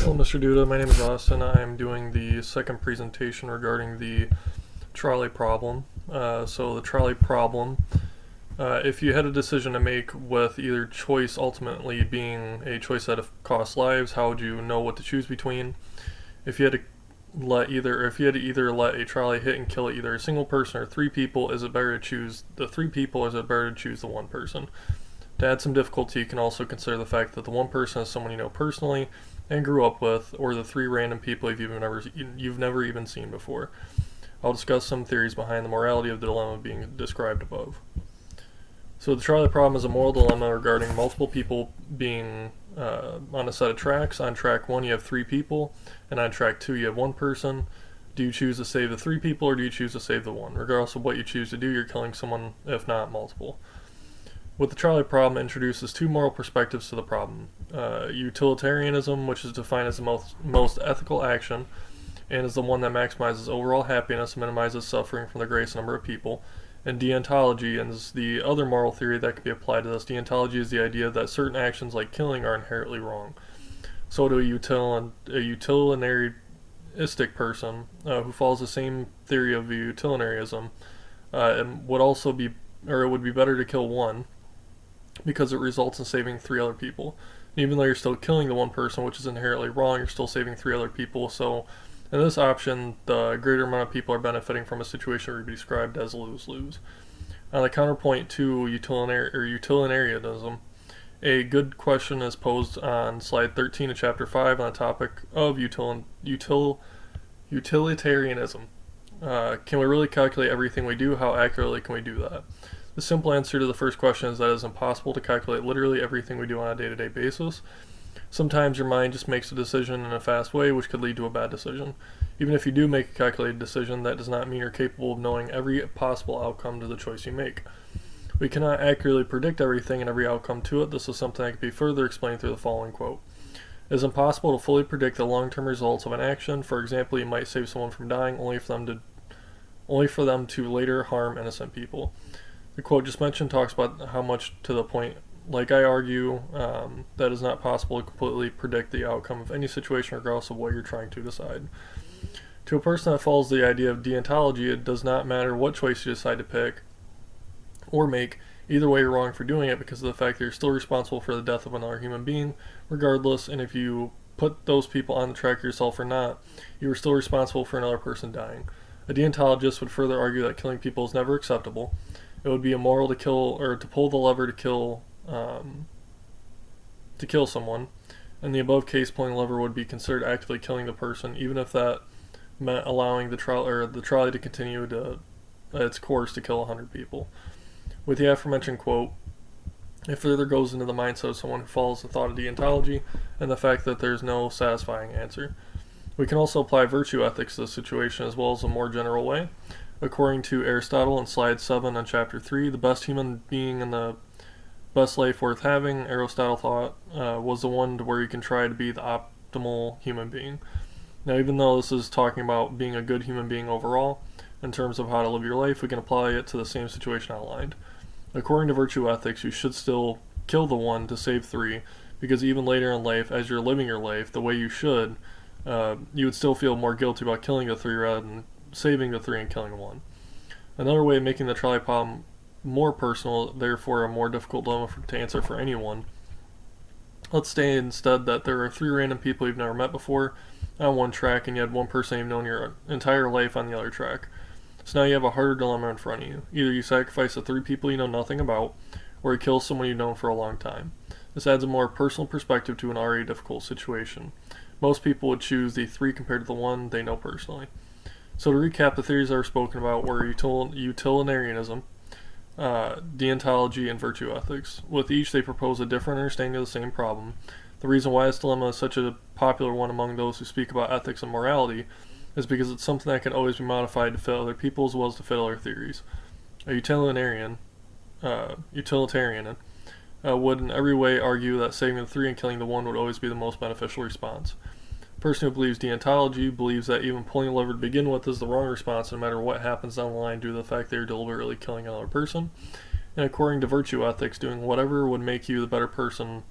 Hello, Mr. Duda. My name is Austin. I am doing the second presentation regarding the trolley problem. So the trolley problem, if you had a decision to make with either choice ultimately being a choice that costs lives, how would you know what to choose between? If you had to either let a trolley hit and kill either a single person or three people, is it better to choose the three people or is it better to choose the one person? To add some difficulty, you can also consider the fact that the one person is someone you know personally and grew up with, or the three random people you've never even seen before. I'll discuss some theories behind the morality of the dilemma being described above. So the trolley problem is a moral dilemma regarding multiple people being on a set of tracks. On track 1 you have 3 people, and on track 2 you have 1 person. Do you choose to save the 3 people or do you choose to save the 1? Regardless of what you choose to do, you're killing someone, if not multiple. With the trolley problem, it introduces 2 moral perspectives to the problem. Utilitarianism, which is defined as the most ethical action, and is the one that maximizes overall happiness and minimizes suffering from the greatest number of people. And deontology is the other moral theory that can be applied to this. Deontology is the idea that certain actions like killing are inherently wrong. So to a utilitarianistic person who follows the same theory of utilitarianism, it would be better to kill 1, because it results in saving 3 other people. And even though you're still killing the 1 person, which is inherently wrong, you're still saving 3 other people. So in this option, the greater amount of people are benefiting from a situation that would be described as lose-lose. On the counterpoint to utilitarianism, a good question is posed on slide 13 of chapter 5 on the topic of utilitarianism. Can we really calculate everything we do? How accurately can we do that? The simple answer to the first question is that it is impossible to calculate literally everything we do on a day-to-day basis. Sometimes your mind just makes a decision in a fast way, which could lead to a bad decision. Even if you do make a calculated decision, that does not mean you're capable of knowing every possible outcome to the choice you make. We cannot accurately predict everything and every outcome to it. This is something that can be further explained through the following quote. It is impossible to fully predict the long-term results of an action. For example, you might save someone from dying only for them to later harm innocent people. The quote just mentioned talks about how much to the point, like I argue, that it's not possible to completely predict the outcome of any situation regardless of what you're trying to decide. To a person that follows the idea of deontology, it does not matter what choice you decide to pick or make. Either way, you're wrong for doing it because of the fact that you're still responsible for the death of another human being, regardless, and if you put those people on the track yourself or not, you are still responsible for another person dying. A deontologist would further argue that killing people is never acceptable. It would be immoral to pull the lever to kill someone. In the above case, pulling the lever would be considered actively killing the person, even if that meant allowing the trolley to continue its course to kill 100 people. With the aforementioned quote, it further goes into the mindset of someone who follows the thought of deontology and the fact that there's no satisfying answer. We can also apply virtue ethics to the situation as well as a more general way. According to Aristotle in slide 7 on chapter 3, the best human being and the best life worth having, Aristotle thought, was the one where you can try to be the optimal human being. Now, even though this is talking about being a good human being overall, in terms of how to live your life, we can apply it to the same situation outlined. According to virtue ethics, you should still kill the 1 to save 3, because even later in life, as you're living your life the way you should, you would still feel more guilty about killing the 3 rather than saving the 3 and killing 1. Another way of making the trolley problem more personal, therefore a more difficult dilemma to answer for anyone. Let's say instead that there are 3 random people you've never met before on one track, and you had 1 person you've known your entire life on the other track. So now you have a harder dilemma in front of you. Either you sacrifice the 3 people you know nothing about, or you kill someone you've known for a long time. This adds a more personal perspective to an already difficult situation. Most people would choose the 3 compared to the 1 they know personally. So to recap, the theories that were spoken about were utilitarianism, deontology, and virtue ethics. With each, they propose a different understanding of the same problem. The reason why this dilemma is such a popular one among those who speak about ethics and morality is because it's something that can always be modified to fit other people as well as to fit other theories. A utilitarian would in every way argue that saving the 3 and killing the 1 would always be the most beneficial response. A person who believes deontology believes that even pulling a lever to begin with is the wrong response no matter what happens down the line due to the fact they are deliberately killing another person. And according to virtue ethics, doing whatever would make you the better person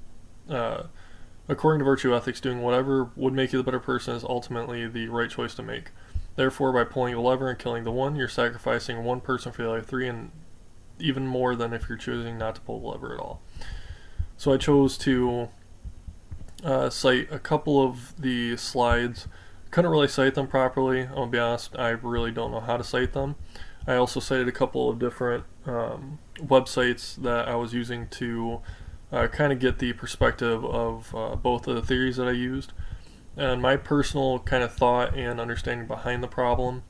According to virtue ethics, doing whatever would make you the better person is ultimately the right choice to make. Therefore, by pulling the lever and killing the one, you're sacrificing one person for the other three, and even more than if you're choosing not to pull the lever at all. So I chose to cite a couple of the slides. Couldn't really cite them properly. I'll be honest, I really don't know how to cite them. I also cited a couple of different websites that I was using to kind of get the perspective of both of the theories that I used. And my personal kind of thought and understanding behind the problem,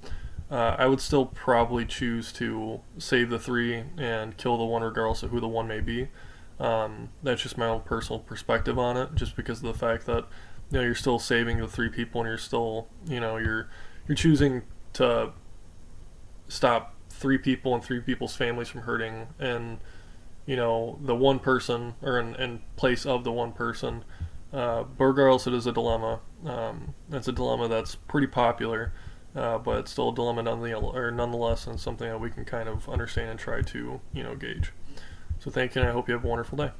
I would still probably choose to save the three and kill the one regardless of who the one may be. That's just my own personal perspective on it, just because of the fact that you're still saving the three people and you're still you're choosing to stop three people and three people's families from hurting, and the one person, or in place of the one person. But regardless, it is a dilemma. It's a dilemma that's pretty popular, but it's still a dilemma nonetheless, and something that we can kind of understand and try to gauge. So thank you, and I hope you have a wonderful day.